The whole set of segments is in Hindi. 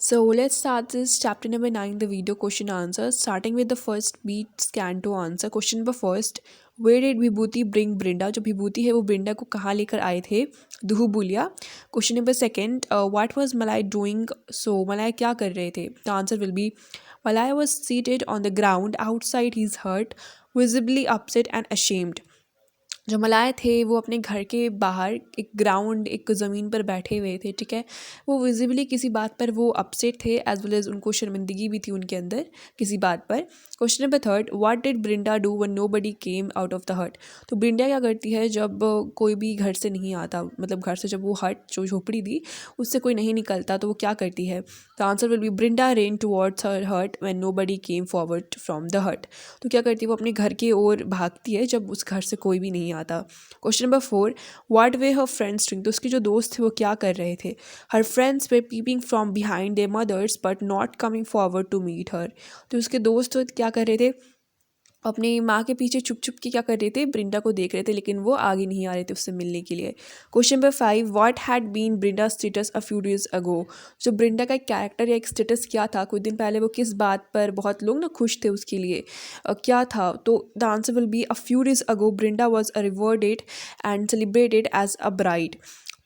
So let's start this chapter number 9, the video question answer, starting with the first beat scan to answer. Question number first, where did Vibhuti bring Brinda? जो विभूति है वो ब्रिंडा को कहाँ लेकर आए थे? दुहू बुलिया. Question number second, what was Malay doing? So Malay क्या कर रहे थे? The answer will be Malay was seated on the ground outside his hut, visibly upset and ashamed. जो मलाए थे वो अपने घर के बाहर एक ग्राउंड एक ज़मीन पर बैठे हुए थे, ठीक है. वो विजिबली किसी बात पर वो अपसेट थे, एज वेल एज उनको शर्मिंदगी भी थी उनके अंदर किसी बात पर. Question number third, what did Brinda do when nobody came out of the hut? तो ब्रिंडा क्या करती है जब कोई भी घर से नहीं आता, मतलब घर से जब वो हट जो झोपड़ी थी उससे कोई नहीं निकलता तो वो क्या करती है? The answer will be Brinda ran towards her hut when nobody came forward from the hut. तो क्या करती है वो अपने घर की ओर भागती है जब उस घर से कोई भी नहीं आता. Question number four, what way her friends doing? तो उसके जो दोस्त थे वो क्या कर रहे थे? Her friends were peeping from behind their mothers but not coming forward to meet her. तो उसके दोस्त तो क्या कर रहे थे? अपनी माँ के पीछे छुप छुप के क्या कर रहे थे? ब्रिंडा को देख रहे थे, लेकिन वो आगे नहीं आ रहे थे उससे मिलने के लिए. Question number five, what had been Brinda status a few days ago? जो ब्रिंडा का एक कैरेक्टर या एक स्टेटस क्या था कुछ दिन पहले? वो किस बात पर बहुत लोग ना खुश थे उसके लिए, क्या था? तो the answer will be a few days ago Brinda was a rewarded and celebrated as a bride.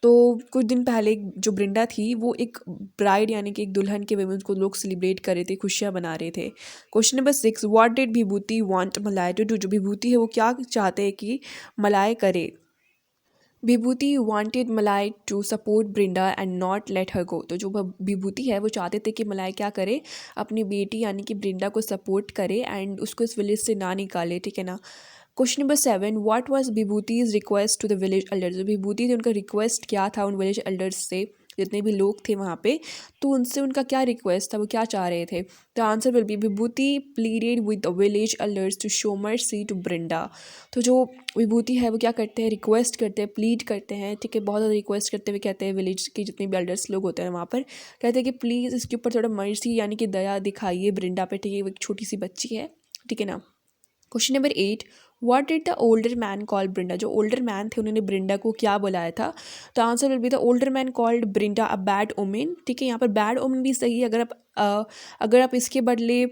तो कुछ दिन पहले जो ब्रिंडा थी वो एक ब्राइड यानी कि एक दुल्हन के वे में उसको लोग सेलिब्रेट कर रहे थे, खुशियाँ मना रहे थे. Question number six, what did Vibhuti want Malay to do? जो विभूति है वो क्या चाहते हैं कि मलाय करे? Vibhuti wanted Malay to support Brinda and not let her go. तो जो विभूति है वो चाहते थे कि मलाई क्या करे? अपनी बेटी यानी कि ब्रिंडा को सपोर्ट करे एंड उसको इस विलेज से ना निकाले, ठीक है ना. Question number seven, what was Vibhuti's request to the village elders? जो विभूति थी उनका रिक्वेस्ट क्या था उन विलेज एल्डर्स से, जितने भी लोग थे वहाँ पे, तो उनसे उनका क्या रिक्वेस्ट था, वो क्या चाह रहे थे? The answer will be Vibhuti pleaded with the village elders to show mercy to Brinda. तो जो विभूति है वो क्या करते हैं? रिक्वेस्ट करते हैं, प्लीड करते हैं, ठीक है. बहुत ज़्यादा रिक्वेस्ट करते हुए कहते हैं विलेज के जितने भी एल्डर्स लोग होते हैं वहाँ पर, कहते हैं कि प्लीज़ इसके ऊपर थोड़ा मर्सी यानी कि दया दिखाइए ब्रिंडा पे, ठीक है. वो एक छोटी सी बच्ची है, ठीक है ना. Question number eight, what did the older man call Brinda? जो ओल्डर मैन थे उन्होंने ब्रिंडा को क्या बुलाया था? तो answer will be the older man called Brinda a bad omen, ठीक है. यहाँ पर बैड ओमेन भी सही है, अगर आप इसके बदले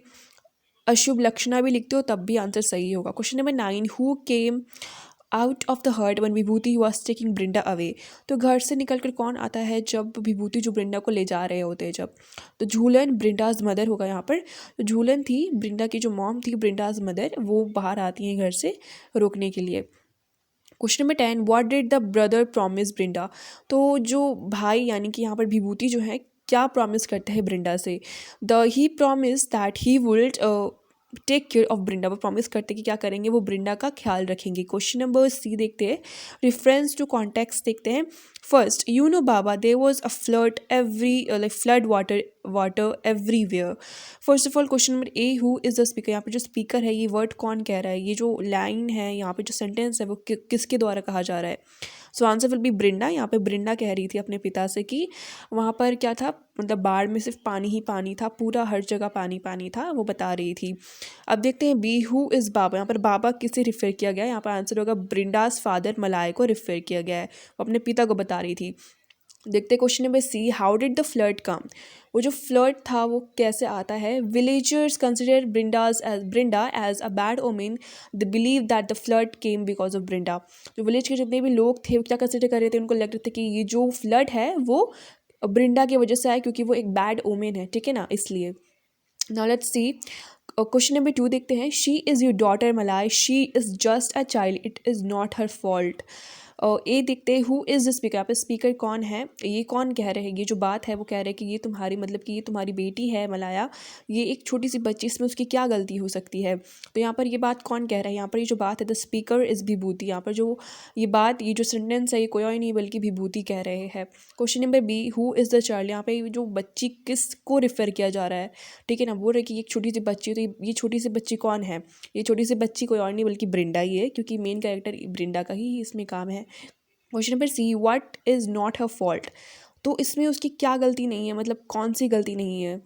अशुभ लक्षणा भी लिखते हो तब भी आंसर सही होगा. Question number nine, who came out of the hut when Vibhuti was taking Brinda away? तो घर से निकल कर कौन आता है जब विभूति जो ब्रिंडा को ले जा रहे होते हैं जब? तो झूलन ब्रिंडाज मदर होगा यहाँ पर. तो झूलन थी ब्रिंडा की जो मॉम थी, ब्रिंडाज मदर, वो बाहर आती हैं घर से रोकने के लिए. Question number ten, what did the brother promise Brinda? तो जो भाई यानी कि यहाँ पर विभूति जो है क्या प्रॉमिस करते हैं ब्रिंडा से? The he promise that he would take care of Brinda. वो प्रॉमिस करते कि क्या करेंगे? वो ब्रिंडा का ख्याल रखेंगे. क्वेश्चन नंबर सी देखते हैं, रेफरेंस टू कॉन्टेक्स्ट देखते हैं. फर्स्ट, यू नो बाबा there was a flood every like flood water everywhere. First of all question number A, who is the speaker? यहाँ पे जो स्पीकर है ये वर्ड कौन कह रहा है? ये जो लाइन है यहाँ पे जो सेंटेंस है वो किसके द्वारा कहा जा रहा है? So answer will be Brinda. यहाँ पे ब्रिंडा कह रही थी अपने पिता से कि वहाँ पर क्या था, मतलब बाढ़ में सिर्फ पानी ही पानी था, पूरा हर जगह पानी पानी था, वो बता रही थी. अब देखते हैं बी, हु इज़ बाबा? यहाँ पर बाबा किसे रिफर किया गया है? यहाँ पर आंसर होगा ब्रिंडास फादर मलाय को रिफर किया गया है, वो अपने पिता को बता रही थी. देखते question number C, how did the flood come? वो जो फ्लड था वो कैसे आता है? Villagers consider Brinda as a bad omen. The believe that the flood came because of Brinda. जो विलेज के जितने भी लोग थे वो क्या कंसिडर कर रहे थे? उनको लग रहे थे कि ये जो फ्लड है वो ब्रिंडा की वजह से आया, क्योंकि वो एक बैड ओमेन है, ठीक है ना, इसलिए. Now let's see question number two देखते हैं. She is your daughter Malay, she is just a child, it is not her fault. A देखते हैं, हु इज़ द स्पीकर? यहाँ पे स्पीकर कौन है? ये कौन कह रहे हैं? ये जो बात है वो कह रहे हैं कि ये तुम्हारी, मतलब कि ये तुम्हारी बेटी है मलाया, ये एक छोटी सी बच्ची, इसमें उसकी क्या गलती हो सकती है? तो यहाँ पर ये बात कौन कह रहा है? यहाँ पर ये जो बात है द स्पीकर इज़ विभूति. यहाँ पर जो ये बात, ये जो सेंटेंस है ये कोई और नहीं बल्कि विभूति कह रहे हैं. Question number B, who is the child? यहाँ पे जो बच्ची किसको रिफर किया जा रहा है, ठीक है ना, बोल रहे कि एक छोटी सी बच्ची. तो ये छोटी सी बच्ची कौन है? ये छोटी सी बच्ची कोई और नहीं बल्कि ब्रिंडा ही है, क्योंकि मेन कैरेक्टर ब्रिंडा का ही इसमें काम है. Question number C, what is not her fault? तो इसमें उसकी क्या गलती नहीं है, मतलब कौन सी गलती नहीं है?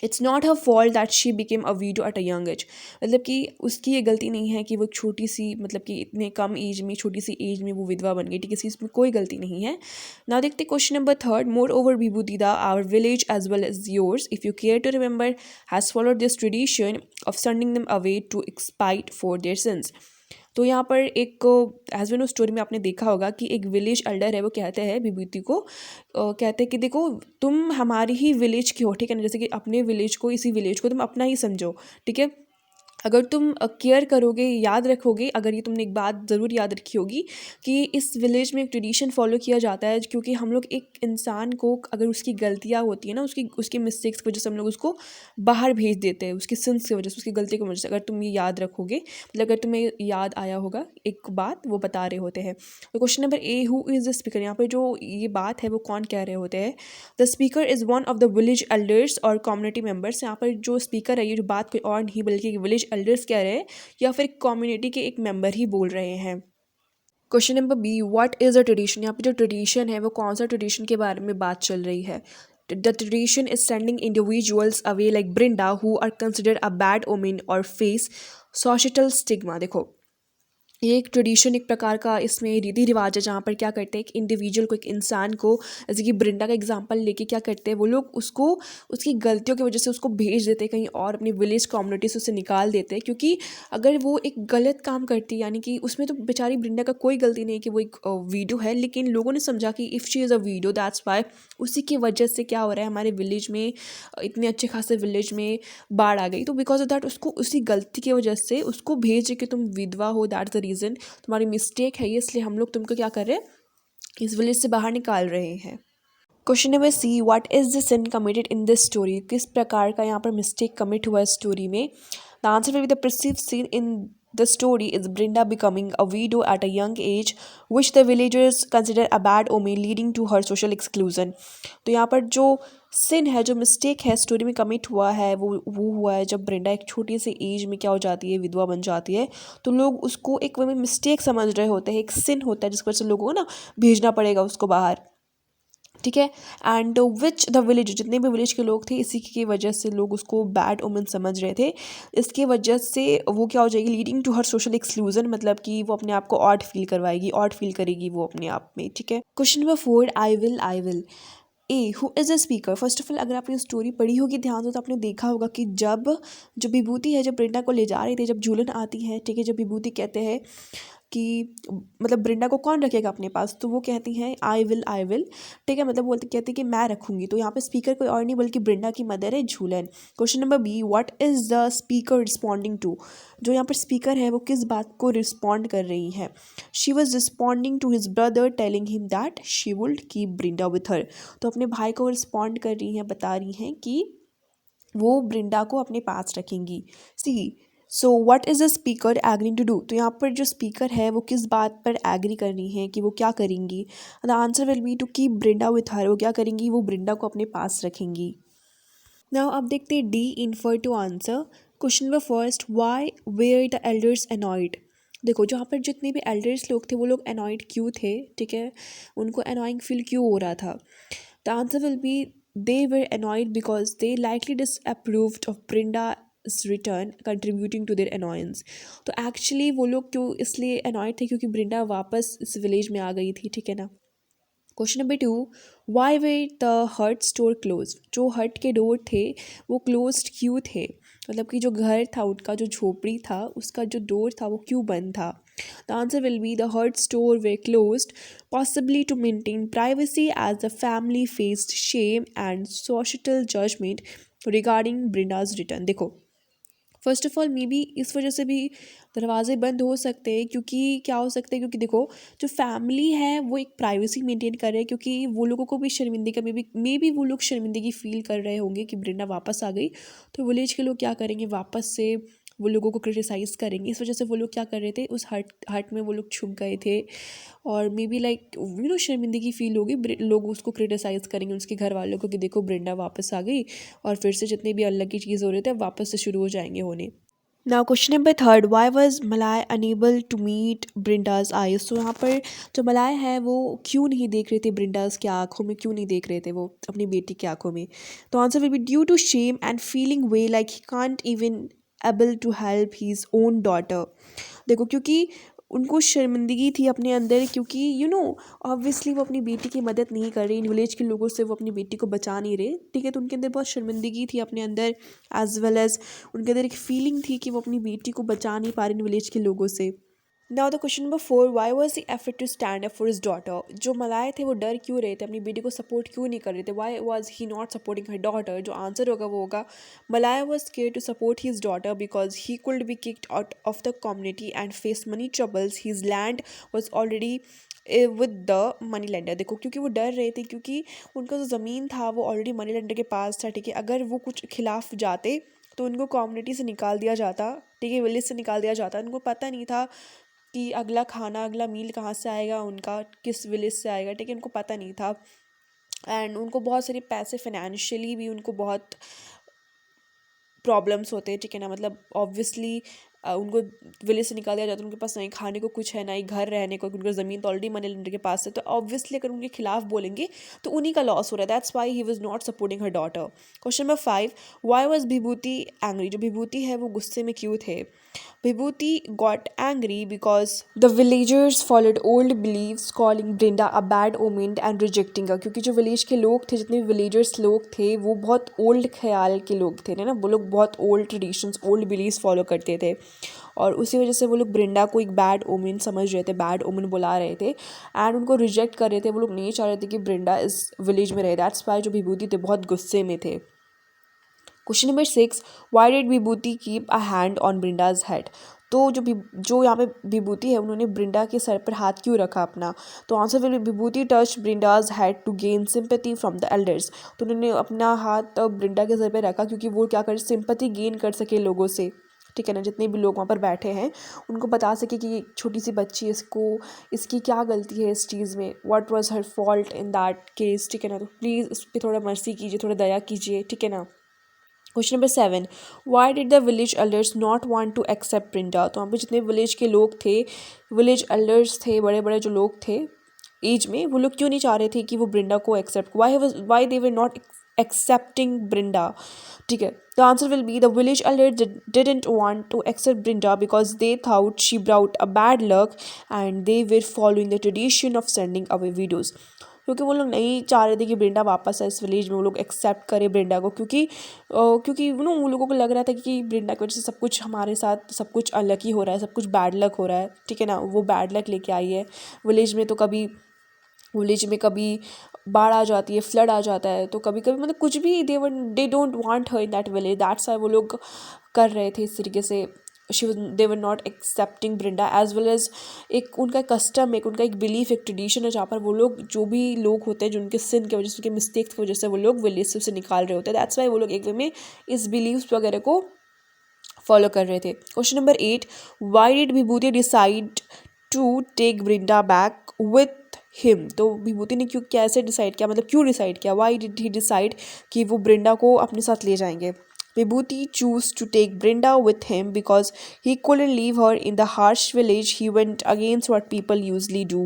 It's not her fault that she became a widow at a young age. मतलब कि उसकी ये गलती नहीं है कि वो छोटी सी, मतलब कि इतने कम एज में, छोटी सी एज में वो विधवा बन गई, ठीक है, इसमें कोई गलती नहीं है। ना देखते question number third, moreover Vibhutida our village as well as yours if you care to remember has followed this tradition of sending them away to expiate for their sins. तो यहाँ पर एक एज वेन स्टोरी में आपने देखा होगा कि एक विलेज एल्डर है, वो कहते हैं विभूति को, कहते हैं कि देखो तुम हमारी ही विलेज की हो, ठीक है ना, जैसे कि अपने विलेज को, इसी विलेज को तुम अपना ही समझो, ठीक है। अगर तुम केयर करोगे, याद रखोगे, अगर ये तुमने एक बात ज़रूर याद रखी होगी कि इस विलेज में एक ट्रेडिशन फॉलो किया जाता है, क्योंकि हम लोग एक इंसान को अगर उसकी गलतियाँ होती है ना, उसकी उसकी मिस्टेक्स की वजह से हम लोग उसको बाहर भेज देते हैं, उसकी सिंस की वजह से, उसकी गलती की वजह से। अगर तुम ये याद रखोगे, मतलब अगर तुम्हें याद आया होगा एक बात वो बता रहे होते हैं। तो question number A, who is the speaker, यहाँ पर जो ये बात है वो कौन कह रहे होते हैं। The speaker is one of the village elders और कम्युनिटी मेंबर्स। यहाँ पर जो स्पीकर है, ये जो बात कोई और नहीं बल्कि विलेज एल्डर्स कह रहे हैं, या फिर कम्युनिटी के एक मेंबर ही बोल रहे हैं। Question number B, what is a tradition. यहाँ पे जो ट्रेडिशन है वो कौन सा ट्रेडिशन के बारे में बात चल रही है। The tradition is sending individuals away like Brinda who are considered a bad omen और फेस सोशल स्टिग्मा। देखो, ये एक ट्रेडिशन, एक प्रकार का इसमें रीति रिवाज है, जहाँ पर क्या करते हैं, एक इंडिविजुअल को, एक इंसान को, जैसे कि ब्रिंडा का एग्जांपल लेके क्या करते हैं वो लोग, उसको उसकी गलतियों की वजह से उसको भेज देते हैं कहीं और, अपनी विलेज कम्युनिटी से उसे निकाल देते हैं। क्योंकि अगर वो एक गलत काम करती है, यानी कि उसमें तो बेचारी ब्रिंडा का कोई गलती नहीं कि वो एक वीडियो है, लेकिन लोगों ने समझा कि if she is a video that's why, उसी की वजह से क्या हो रहा है हमारे विलेज में, इतने अच्छे खासे विलेज में बाढ़ आ गई। तो बिकॉज ऑफ दैट उसको उसी गलती की वजह से उसको भेज के तुम विधवा हो, दैट्स द रीज़न, तुम्हारी मिस्टेक है ये, इसलिए हम लोग तुमको क्या कर रहे हैं, इस विलेज से बाहर निकाल रहे हैं। Question number C, what is the sin committed in this story. किस प्रकार का यहाँ पर मिस्टेक कमिट हुआ है स्टोरी में। The answer will be the perceived sin in the story is Brenda becoming a widow at a young age, which the villagers consider a bad omen leading to her social exclusion। तो यहाँ पर जो सिन है, जो मिस्टेक है स्टोरी में कमिट हुआ है, वो हुआ है जब ब्रिंडा एक छोटी सी एज में क्या हो जाती है, विधवा बन जाती है। तो लोग उसको एक वे में मिस्टेक समझ रहे होते हैं, एक सिन होता है जिसकी वजह से लोगों को ना भेजना पड़ेगा उसको बाहर, ठीक है। एंड विच द विलेज, जितने भी विलेज के लोग थे, इसी की वजह से लोग उसको बैड ओमेन समझ रहे थे। इसके वजह से वो क्या हो जाएगी, leading to her social exclusion, मतलब कि वो अपने आप को ऑड फील करवाएगी, ऑड फील करेगी वो अपने आप में, ठीक है। Question number four, I will A, who is a speaker. First of all अगर आपने स्टोरी पढ़ी होगी ध्यान से, तो आपने देखा होगा कि जब जो विभूति है, जब ब्रिंडा को ले जा रही थी, जब झूलन आती है, ठीक है, जब विभूति कहते हैं कि मतलब ब्रिंडा को कौन रखेगा अपने पास, तो वो कहती हैं आई विल, ठीक है, मतलब बोलती कहती कि मैं रखूँगी। तो यहाँ पे स्पीकर कोई और नहीं बल्कि ब्रिंडा की मदर है Jhulan. Question number B, what is the speaker responding to. जो यहाँ पर स्पीकर है वो किस बात को रिस्पॉन्ड कर रही है। She was responding to his brother telling him that she would keep Brinda with her. तो अपने भाई को रिस्पॉन्ड कर रही हैं, बता रही हैं कि वो ब्रिंडा को अपने पास रखेंगी। C, so what is the speaker agreeing to do. तो यहाँ पर जो स्पीकर है वो किस बात पर एग्री कर रही है कि वो क्या करेंगी। The answer will be to keep Brinda with her. वो क्या करेंगी, वो ब्रिंडा को अपने पास रखेंगी। नाउ अब देखते हैं D, infer to answer. Question number first, why were the elders annoyed. देखो जहाँ पर जितने भी एल्डर्स लोग थे वो लोग अनॉयड क्यों थे, ठीक है, उनको अनॉइंग फील क्यों हो रहा था। The answer will B they were annoyed because they likely disapproved of Brinda's return, contributing to their annoyance। तो एक्चुअली वो लोग क्यों इसलिए annoyed थे, क्योंकि ब्रिंडा वापस इस विलेज में आ गई थी, ठीक है ना। Question number two, why were the hut door closed. जो हट के डोर थे वो क्लोज्ड क्यों थे, मतलब कि जो घर था उनका, जो झोपड़ी था उसका जो डोर था वो क्यों बंद था। The answer will be the hut store were closed possibly to maintain privacy as the family faced shame and societal judgment regarding Brinda's return। देखो first of all may be इस वजह से भी दरवाजे बंद हो सकते हैं, क्योंकि क्या हो सकता है, क्योंकि देखो जो फैमिली है वो एक प्राइवेसी मेंटेन कर रहे हैं, क्योंकि वो लोगों को भी शर्मिंदगी का मे बी वो लोग शर्मिंदगी फील कर रहे होंगे कि ब्रिंडा वापस आ गई। तो विलेज के लोग क्या करेंगे, वापस से वो लोगों को क्रिटिसाइज़ करेंगे। इस वजह से वो लोग क्या कर रहे थे, उस हट हट में वो लोग छुप गए थे, और मे बी लाइक शर्मिंदगी फील होगी, लोग उसको क्रिटिसाइज़ करेंगे उसके घर वालों को कि देखो ब्रिंडा वापस आ गई, और फिर से जितने भी अलग की चीज़ हो रहे थे वापस से शुरू हो जाएंगे होने। Now question number third, why was Malay unable to meet Brinda's eyes. तो यहाँ पर जो मलाय है वो क्यों नहीं देख रहे थे ब्रिंडाज की आंखों में, क्यों नहीं देख रहे थे वो अपनी बेटी की आंखों में। तो answer will be due to shame and feeling way like he can't even able to help his own daughter. देखो, क्योंकि उनको शर्मिंदगी थी अपने अंदर, क्योंकि ऑब्वियसली वो अपनी बेटी की मदद नहीं कर रही, इन विलेज के लोगों से वो अपनी बेटी को बचा नहीं रहे, ठीक है। तो उनके अंदर बहुत शर्मिंदगी थी अपने अंदर, एज वेल एज उनके अंदर एक फीलिंग थी कि वो अपनी बेटी को बचा नहीं पा रहे इन विलेज के लोगों से। Now the question number four, why was the effort to stand up for his daughter. जो मलाए थे वो डर क्यों रहे थे, अपनी बेटी को सपोर्ट क्यों नहीं कर रहे थे, why was he not supporting her daughter. जो आंसर होगा वो होगा, Malaya was scared to support his daughter because he could be kicked out of the community and face money troubles, his land was already with the money lender. देखो, क्योंकि वो डर रहे थे, क्योंकि उनका जो ज़मीन था वो ऑलरेडी मनी लेंडर के पास था, ठीक है। अगर वो कुछ खिलाफ जाते तो उनको कम्युनिटी से निकाल दिया जाता, ठीक है, विलेज से निकाल दिया जाता। उनको पता नहीं था कि अगला खाना, अगला मील कहाँ से आएगा, उनका किस विलेज से आएगा, ठीक है, उनको पता नहीं था। एंड उनको बहुत सारे पैसे, फाइनेंशियली भी उनको बहुत प्रॉब्लम्स होते हैं, ठीक है ना। मतलब ऑब्वियसली उनको विलेज से निकाल दिया जाता है, उनके पास नहीं खाने को कुछ है, ना ही घर रहने को, उनकी ज़मीन तो ऑलरेडी मनी लेंडर के पास है। तो ऑब्वियसली अगर उनके खिलाफ बोलेंगे तो उन्हीं का लॉस हो रहा है, that's why he was not supporting her daughter. Question number five, why was Vibhuti angry. जो विभूति है वो गुस्से में क्यों थे। Vibhuti got angry because the villagers followed old beliefs, calling Brinda a bad omen and rejecting her। क्योंकि जो विलेज के लोग थे, जितने भी विलेजर्स लोग थे, वो बहुत ओल्ड ख्याल के लोग थे ना, वो लोग बहुत old traditions, old beliefs follow करते थे, और उसी वजह से वो लोग ब्रिंडा को एक बैड ओमेन समझ रहे थे, बैड ओमेन बुला रहे थे, एंड उनको रिजेक्ट कर रहे थे। वो लोग नहीं चाह रहे थे कि ब्रिंडा इस विलेज में रहे, दैट्स वाई जो विभूति थे बहुत गुस्से में थे। Question number six, why did Vibhuti keep a hand on Brinda's head. तो जो यहाँ पे विभूति है, उन्होंने ब्रिंडा के सर पर हाथ क्यों रखा अपना। तो answer will Vibhuti touch Brinda's head to gain sympathy from the elders. तो उन्होंने अपना हाथ ब्रिंडा के सर पर रखा क्योंकि वो क्या कर, सिंपैथी गेन कर सके लोगों से, ठीक है ना। जितने भी लोग वहाँ पर बैठे हैं उनको बता सके कि एक छोटी सी बच्ची, इसकी क्या गलती है इस चीज़ में, what was her fault in that case, ठीक है ना। तो प्लीज़ उस पर थोड़ा मर्सी कीजिए, थोड़ा दया कीजिए, ठीक है ना। Question number seven, why did the village elders not want to accept Brinda. तो वहाँ पे जितने विलेज के लोग थे, विलेज एल्डर्स थे, बड़े बड़े जो लोग थे एज में, वो लोग क्यों नहीं चाह रहे थे कि वो ब्रिंडा को accept, why they were not accepting Brinda, ठीक है। The answer will be, the village elders didn't want to accept Brinda because they thought she brought a bad luck and they were following the tradition of sending away widows. क्योंकि वो लोग नहीं चाह रहे थे कि ब्रिंडा वापस आए इस विलेज में, वो लोग एक्सेप्ट करे ब्रिंडा को, क्योंकि उन लोगों को लग रहा था कि ब्रिंडा की वजह से सब कुछ हमारे साथ, सब कुछ अनलकी हो रहा है, सब कुछ बैड लक हो रहा है, ठीक है ना। वो बैड लक लेके आई है विलेज में। तो कभी विलेज में कभी बाढ़ आ जाती है, फ्लड आ जाता है, तो कभी कभी मतलब कुछ भी, they don't want her in that village, that's why वो लोग कर रहे थे इस तरीके से। They were not accepting Brinda as well as एक उनका कस्टम, एक उनका एक बिलीफ, एक ट्रेडिशन है जहाँ पर वो लोग, जो भी लोग होते हैं जो उनके सिन की वजह से, उनके मिस्टेक्स की वजह से वो लोग विलेज से उसे निकाल रहे होते हैं, दैट्स वाई वो लोग एक वे में इस बिलीव्स वगैरह को फॉलो कर रहे थे। Question number eight, why did Vibhuti decide to take Brinda back with him. तो विभूति ने क्यों, कैसे डिसाइड किया, मतलब क्यों डिसाइड किया, वाई डिड ही डिसाइड कि वो ब्रिंडा को अपने साथ ले जाएंगे। Vibhuti choose to take Brinda with him because he couldn't leave her in the harsh village, he went against what people usually do.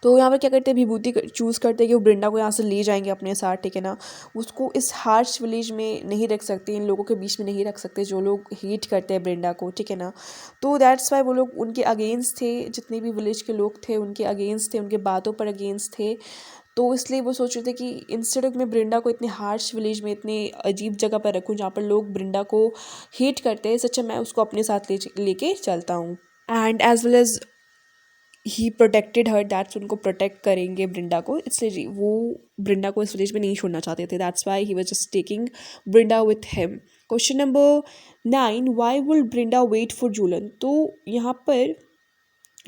तो यहाँ पर क्या करते हैं, विभूति चूज़ करते हैं कि वो ब्रिंडा को यहाँ से ले जाएंगे अपने साथ, ठीक है ना। उसको इस हार्श विलेज में नहीं रख सकते, इन लोगों के बीच में नहीं रख सकते जो लोग हेट करते हैं ब्रिंडा को, ठीक है ना। तो दैट्स वाई वो लोग उनके अगेंस्ट थे, जितने भी विलेज के लोग थे उनके अगेंस्ट थे, उनके बातों पर अगेंस्ट थे। तो इसलिए वो सोच रहे थे कि इंस्टेड ऑफ मैं ब्रिंडा को इतने हार्श विलेज में, इतने अजीब जगह पर रखूँ जहाँ पर लोग ब्रिंडा को हेट करते हैं, सच्चा मैं उसको अपने साथ लेके चलता हूँ। And as well as he protected her, that's उनको प्रोटेक्ट करेंगे ब्रिंडा को, इसलिए वो ब्रिंडा को इस विलेज में नहीं छोड़ना चाहते थे, that's why he was just taking Brinda with him. Question number nine, why will Brinda wait for Jhulan. तो यहाँ पर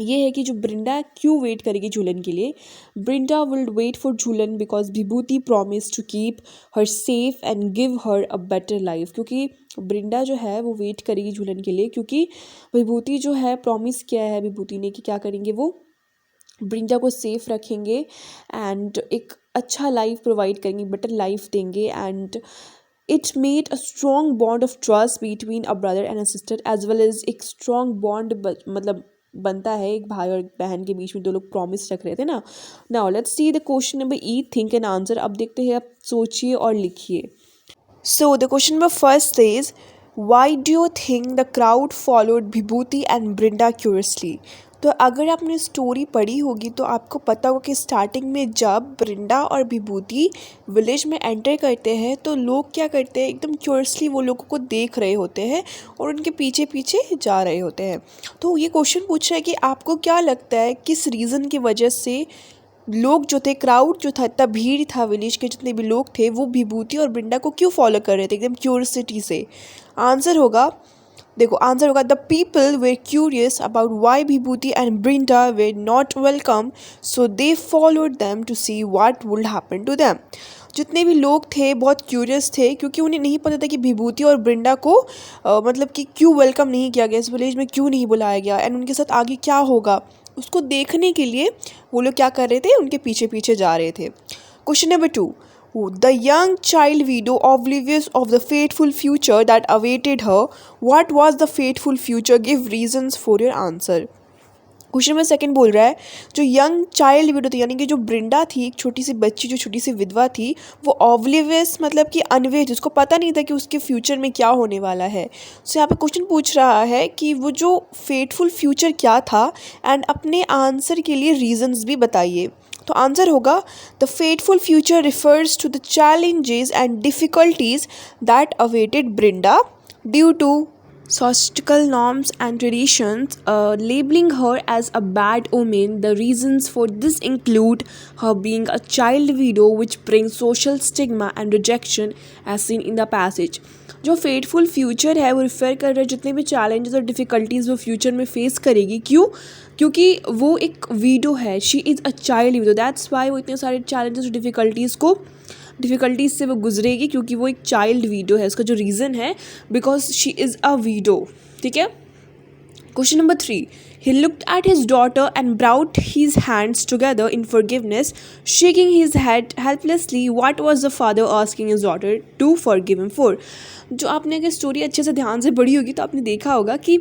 ये है कि जो ब्रिंडा क्यों वेट करेगी झूलन के लिए। Brinda will wait for Jhulan because Vibhuti promise to keep her safe and give her a better life. क्योंकि ब्रिंडा जो है वो वेट करेगी झूलन के लिए, क्योंकि विभूति जो है प्रॉमिस किया है विभूति ने कि क्या करेंगे, वो ब्रिंडा को सेफ रखेंगे एंड एक अच्छा लाइफ प्रोवाइड करेंगे, बेटर लाइफ देंगे, and It made a strong bond of trust between a brother and a sister as well as एक strong bond मतलब बनता है एक भाई और एक बहन के बीच में, दो लोग प्रॉमिस रख रहे थे ना. Now let's see the question number E, think and answer. अब देखते हैं, आप सोचिए और लिखिए. So the question number first says, why do you think the crowd followed Vibhuti and Brinda curiously? तो अगर आपने स्टोरी पढ़ी होगी तो आपको पता होगा कि स्टार्टिंग में जब ब्रिंडा और विभूति विलेज में एंटर करते हैं तो लोग क्या करते हैं, एकदम क्यूरियसली वो लोगों को देख रहे होते हैं और उनके पीछे पीछे जा रहे होते हैं. तो ये क्वेश्चन पूछ रहा है कि आपको क्या लगता है किस रीज़न की वजह से लोग जो थे, क्राउड जो था, इतना भीड़ था, विलेज के जितने भी लोग थे वो विभूति और ब्रिंडा को क्यों फॉलो कर रहे थे एकदम क्यूरियोसिटी से. आंसर होगा, देखो आंसर होगा, the people were curious about why Vibhuti and Brinda were not welcome so they followed them to see what would happen to them. जितने भी लोग थे बहुत क्यूरियस थे क्योंकि उन्हें नहीं पता था कि विभूति और ब्रिंडा को मतलब कि क्यों वेलकम नहीं किया गया, इस विलेज में क्यों नहीं बुलाया गया एंड उनके साथ आगे क्या होगा, उसको देखने के लिए वो लोग क्या कर रहे थे, उनके पीछे पीछे जा रहे थे. Question number 2, the young child widow oblivious of the fateful future that awaited her. What was the fateful future? Give reasons for your answer. Question number second बोल रहा है, जो यंग चाइल्ड विडो थी यानी कि जो ब्रिंडा थी, एक छोटी सी बच्ची जो छोटी सी विधवा थी, वो ऑब्लिवियस मतलब कि अनवेज, उसको पता नहीं था कि उसके फ्यूचर में क्या होने वाला है. सो यहाँ पे क्वेश्चन पूछ रहा है कि वो जो फेटफुल फ्यूचर क्या था एंड अपने आंसर के लिए रीजंस भी बताइए. तो आंसर होगा, the fateful future refers to the challenges and difficulties that awaited Brinda due to societal norms and traditions, labeling her as a bad omen. The reasons for this include her being a child widow, which brings social stigma and rejection, as seen in the passage. जो फेटफुल फ्यूचर है वो रिफ़र कर रहा है जितने भी चैलेंजेस और डिफ़िकल्टीज़ वो फ्यूचर में फेस करेगी. क्यों? क्योंकि वो एक वीडो है, she is a child widow, that's why वो इतने सारे चैलेंजेस और डिफ़िकल्टीज़ से वो गुजरेगी क्योंकि वो एक चाइल्ड वीडो है. उसका जो रीज़न है, because she is a widow. ठीक है. Question number 3, he looked at his daughter and brought his hands together in forgiveness, shaking his head helplessly. What was the father asking his daughter to forgive him for? जो आपने अगर स्टोरी अच्छे से ध्यान से पढ़ी होगी तो आपने देखा होगा कि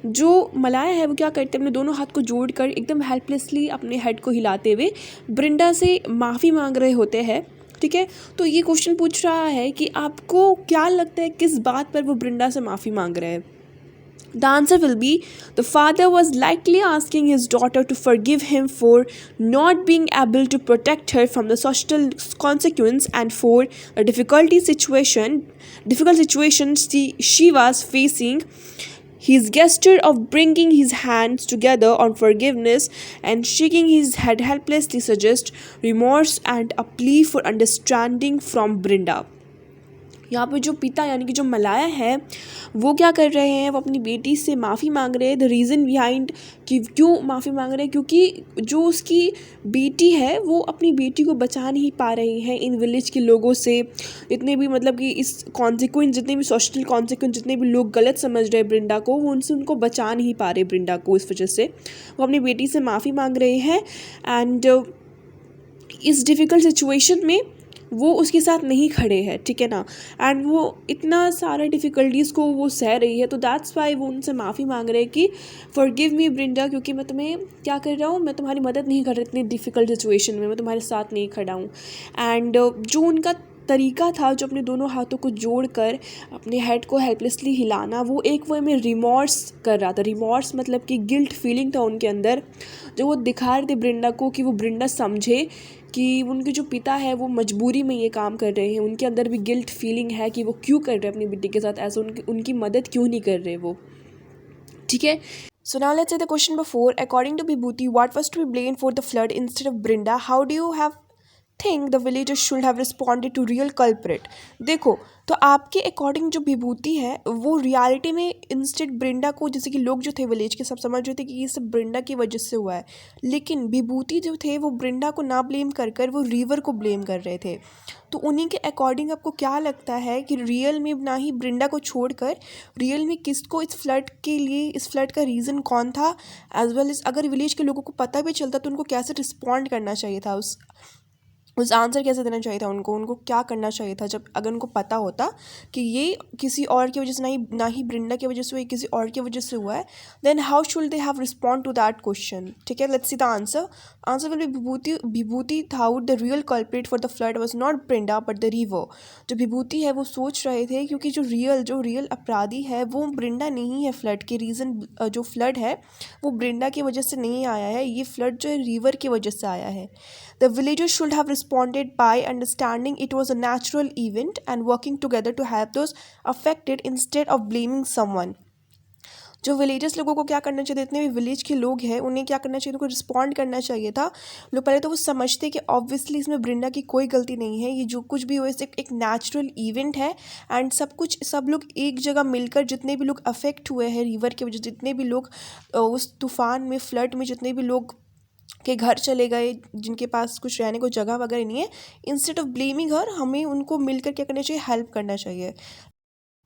जो मलाया है वो क्या करते हैं, अपने दोनों हाथ को जोड़कर एकदम हेल्पलेसली अपने हेड को हिलाते हुए ब्रिंडा से माफ़ी मांग रहे होते हैं. ठीक है. तो ये क्वेश्चन पूछ रहा है कि आपको क्या लगता है किस बात पर वो ब्रिंडा से माफ़ी मांग रहे हैं. The answer will be, the father was likely asking his daughter to forgive him for not being able to protect her from the social consequence and for a difficult situation she was facing. His gesture of bringing his hands together on forgiveness and shaking his head helplessly suggests remorse and a plea for understanding from Brinda. यहाँ पे जो पिता यानी कि जो मलाया है वो क्या कर रहे हैं, वो अपनी बेटी से माफ़ी मांग रहे हैं. द रीज़न बिहाइंड कि क्यों माफ़ी मांग रहे हैं, क्योंकि जो उसकी बेटी है वो अपनी बेटी को बचा नहीं पा रही है इन विलेज के लोगों से. इतने भी मतलब कि इस कॉन्सिक्वेंस, जितने भी सोशल कॉन्सिक्वेंस, जितने भी लोग गलत समझ रहे हैं ब्रिंडा को, वो उनसे उनको बचा नहीं पा रहे ब्रिंडा को. इस वजह से वो अपनी बेटी से माफ़ी मांग रहे हैं एंड इस डिफ़िकल्ट सिचुएशन में वो उसके साथ नहीं खड़े हैं. ठीक है ना. एंड वो इतना सारा डिफ़िकल्टीज़ को वो सह रही है, तो दैट्स वाई वो उनसे माफ़ी मांग रहे हैं कि फॉरगिव मी ब्रिंडा, क्योंकि मैं तुम्हें क्या कर रहा हूँ, मैं तुम्हारी मदद नहीं कर रही इतनी डिफ़िकल्ट सिचुएशन में, मैं तुम्हारे साथ नहीं खड़ा हूँ. एंड जो उनका तरीका था, जो अपने दोनों हाथों को जोड़कर अपने हेड को हेल्पलेसली हिलाना, वो एक वे में रिमॉर्स कर रहा था. रिमॉर्स मतलब कि गिल्ट फीलिंग था उनके अंदर, जो वो दिखा रहे थे ब्रिंडा को कि वो ब्रिंडा समझे कि उनके जो पिता है वो मजबूरी में ये काम कर रहे हैं. उनके अंदर भी गिल्ट फीलिंग है कि वो क्यों कर रहे हैं अपनी बेटी के साथ ऐसा, उनकी मदद क्यों नहीं कर रहे वो. ठीक है. So now let's say the question number 4. According to Vibhuti, what was to be blamed for the flood instead of Brinda? How do you think the villagers should have responded to real culprit? देखो, तो आपके अकॉर्डिंग जो विभूति है वो रियलिटी में इंस्टेड ब्रिंडा को, जैसे कि लोग जो थे विलेज के सब समझ रहे थे कि ये सब ब्रिंडा की वजह से हुआ है, लेकिन विभूति जो थे वो ब्रिंडा को ना ब्लेम कर वो रिवर को ब्लेम कर रहे थे. तो उन्हीं के अकॉर्डिंग आपको क्या लगता है कि रियल में ना ही ब्रिंडा को छोड़कर रियल में किसको इस फ्लड का रीज़न कौन था, एज वेल एज अगर विलेज के लोगों को पता भी चलता तो उनको कैसे रिस्पॉन्ड करना चाहिए था उस आंसर कैसे देना चाहिए था उनको क्या करना चाहिए था जब अगर उनको पता होता कि ये किसी और की वजह से ना ही ब्रिंडा की वजह से हुआ, ये किसी और की वजह से हुआ है, then how should they have respond to that question. ठीक है, let's see the answer. Answer will be Vibhuti thought the real culprit for the flood was not Brinda but the river. जो विभूति है वो सोच रहे थे क्योंकि जो रियल अपराधी है वो ब्रिंडा नहीं है, फ्लड के रीज़न जो फ्लड है वो ब्रिंडा की वजह से नहीं आया है, ये फ्लड जो है रिवर की वजह से आया है। The villagers should have responded by understanding it was a natural event and working together to help those affected instead of blaming someone. जो विलेजर्स लोगों को क्या करना चाहिए, जितने भी विलेज के लोग हैं उन्हें क्या करना चाहिए, उनको रिस्पॉन्ड करना चाहिए था। लोग पहले तो वो समझते कि ऑब्वियसली इसमें ब्रिंडा की कोई गलती नहीं है, ये जो कुछ भी हो इसे एक नेचुरल इवेंट है एंड सब लोग एक जगह मिलकर, जितने भी लोग अफेक्ट हुए हैं रिवर की वजह, जितने भी लोग उस तूफान में फ्लड में जितने भी लोग के घर चले गए, जिनके पास कुछ रहने को जगह वगैरह नहीं है, इंस्टेड ऑफ ब्लेमिंग हर हमें उनको मिलकर क्या करना चाहिए, हेल्प करना चाहिए।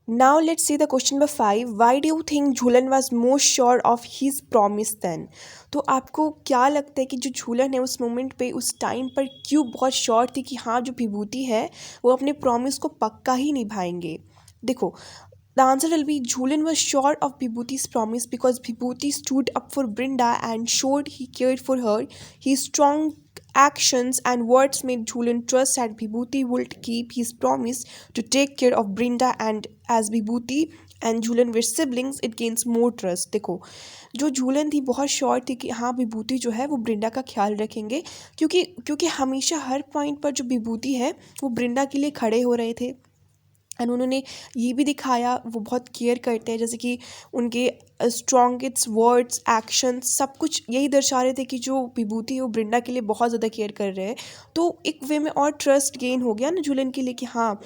Now let's see the question number 5। Why do you think Jhulan was most sure of his promise then. तो आपको क्या लगता है कि जो झूलन है उस मोमेंट पे उस टाइम पर क्यों बहुत श्योर थी कि हाँ जो विभूति है वो अपने प्रॉमिस को पक्का ही निभाएंगे। देखो, the answer will be Jhulan was sure of Vibhuti's promise because Vibhuti stood up for Brinda and showed he cared for her. His strong actions and words made Jhulan trust that Vibhuti would keep his promise to take care of Brinda, and as Vibhuti and Jhulan were siblings, it gains more trust. देखो, जो झूलन थी बहुत श्योर थी कि हाँ विभूति जो है वो ब्रिंडा का ख्याल रखेंगे, क्योंकि हमेशा हर पॉइंट पर जो विभूति है वो ब्रिंडा के लिए खड़े हो रहे थे एंड उन्होंने ये भी दिखाया वो बहुत केयर करते हैं, जैसे कि उनके स्ट्रॉन्गेस्ट वर्ड्स एक्शंस सब कुछ यही दर्शा रहे थे कि जो विभूति है वो ब्रिंडा के लिए बहुत ज़्यादा केयर कर रहे हैं। तो एक वे में और ट्रस्ट गेन हो गया ना झूलन के लिए कि हाँ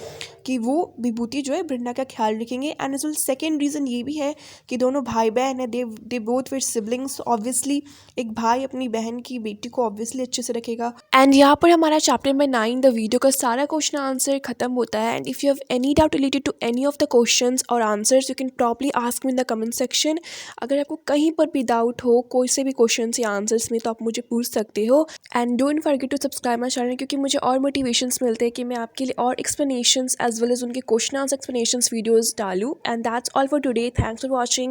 कि वो विभूति जो है ब्रिंडा का ख्याल रखेंगे। And as well second reason ये भी है कि दोनों भाई बहन है, they both were siblings. Obviously एक भाई अपनी बहन की बेटी को ऑब्वियसली अच्छे से रखेगा। एंड यहाँ पर हमारा चैप्टर नंबर 9 द वीडियो का सारा क्वेश्चन आंसर खत्म होता है। And if you have any doubt related to any of the questions और answers you can properly ask me in the comment section. अगर आपको कहीं पर भी डाउट हो कोई से भी क्वेश्चन या आंसर्स में तो आप मुझे पूछ सकते हो। And don't forget to subscribe my channel, क्योंकि मुझे और मोटिवेशंस मिलते हैं कि मैं आपके लिए और एक्सप्लेनेशंस एज वेल एज उनके क्वेश्चन आंसर एक्सप्लेनेशंस वीडियोस डालूँ। And that's all for today, thanks for watching.